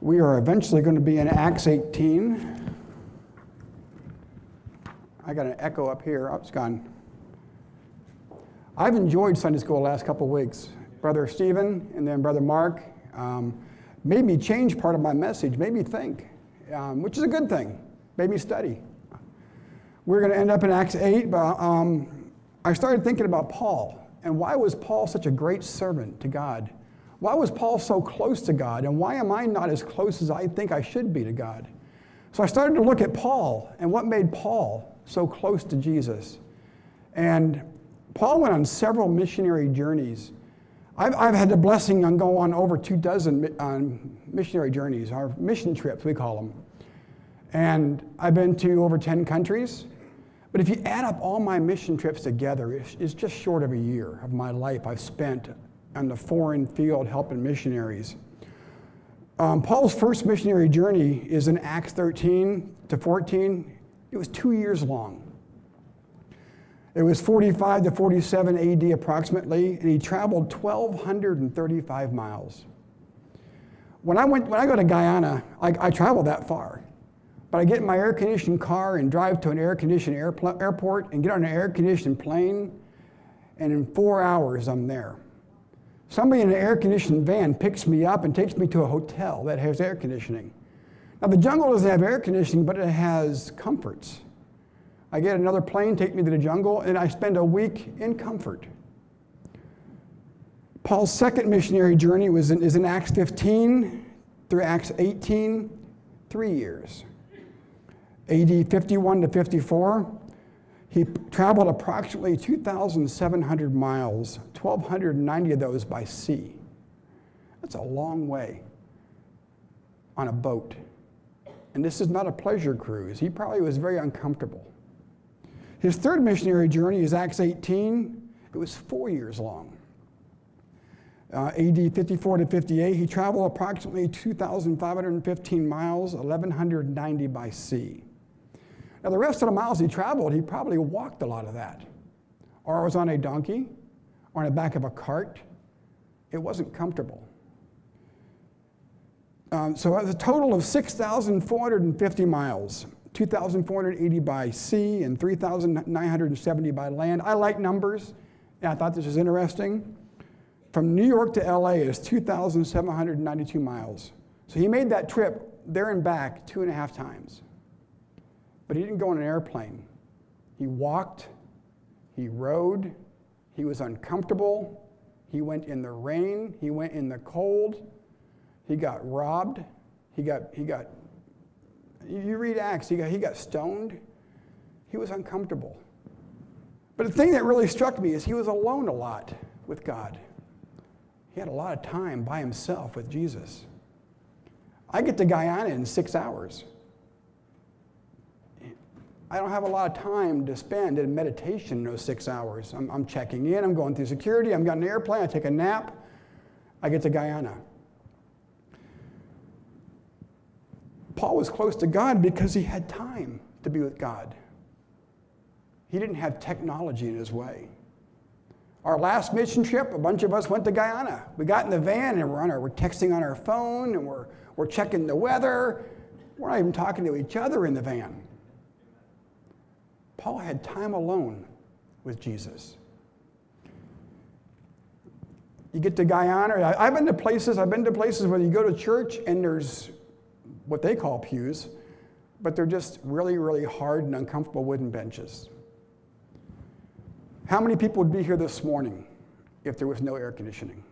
We are eventually going to be in Acts 18. I got an echo up here. Oh, it's gone. I've enjoyed Sunday school the last couple of weeks. Brother Stephen and then Brother Mark made me change part of my message, made me think, which is a good thing, made me study. We're going to end up in Acts 8, but I started thinking about Paul, and why was Paul such a great servant to God? Why was Paul so close to God, and why am I not as close as I think I should be to God? So I started to look at Paul, and what made Paul so close to Jesus. And Paul went on several missionary journeys. I've had the blessing on go on over 24 missionary journeys, our mission trips, we call them. And I've been to over 10 countries. But if you add up all my mission trips together, it's just short of a year of my life I've spent on the foreign field helping missionaries. Paul's first missionary journey is in Acts 13 to 14. It was 2 years long. It was 45 to 47 AD approximately, and he traveled 1,235 miles. When I go to Guyana, I travel that far. But I get in my air-conditioned car and drive to an air-conditioned airport and get on an air-conditioned plane, and in 4 hours I'm there. Somebody in an air-conditioned van picks me up and takes me to a hotel that has air conditioning. Now the jungle doesn't have air conditioning, but it has comforts. I get another plane, take me to the jungle, and I spend a week in comfort. Paul's second missionary journey is in Acts 15 through Acts 18, 3 years. AD 51 to 54, he traveled approximately 2,700 miles, 1,290 of those by sea. That's a long way on a boat. And this is not a pleasure cruise. He probably was very uncomfortable. His third missionary journey is Acts 18. It was 4 years long. AD 54 to 58, he traveled approximately 2,515 miles, 1,190 by sea. Now the rest of the miles he traveled, he probably walked a lot of that. Or was on a donkey, or on the back of a cart. It wasn't comfortable. So it was a total of 6,450 miles, 2,480 by sea and 3,970 by land. I like numbers, and I thought this was interesting. From New York to LA is 2,792 miles. So he made that trip there and back 2.5 times. But he didn't go on an airplane. He walked, he rode, he was uncomfortable, he went in the rain, he went in the cold, he got robbed, you read Acts, he got stoned. He was uncomfortable. But the thing that really struck me is he was alone a lot with God. He had a lot of time by himself with Jesus. I get to Guyana in 6 hours. I don't have a lot of time to spend in meditation in those 6 hours. I'm checking in, I'm going through security, I'm got an airplane, I take a nap, I get to Guyana. Paul was close to God because he had time to be with God. He didn't have technology in his way. Our last mission trip, a bunch of us went to Guyana. We got in the van and we're texting on our phone and we're checking the weather. We're not even talking to each other in the van. Paul had time alone with Jesus. You get to Guyana. I've been to places where you go to church and there's what they call pews, but they're just really, really hard and uncomfortable wooden benches. How many people would be here this morning if there was no air conditioning?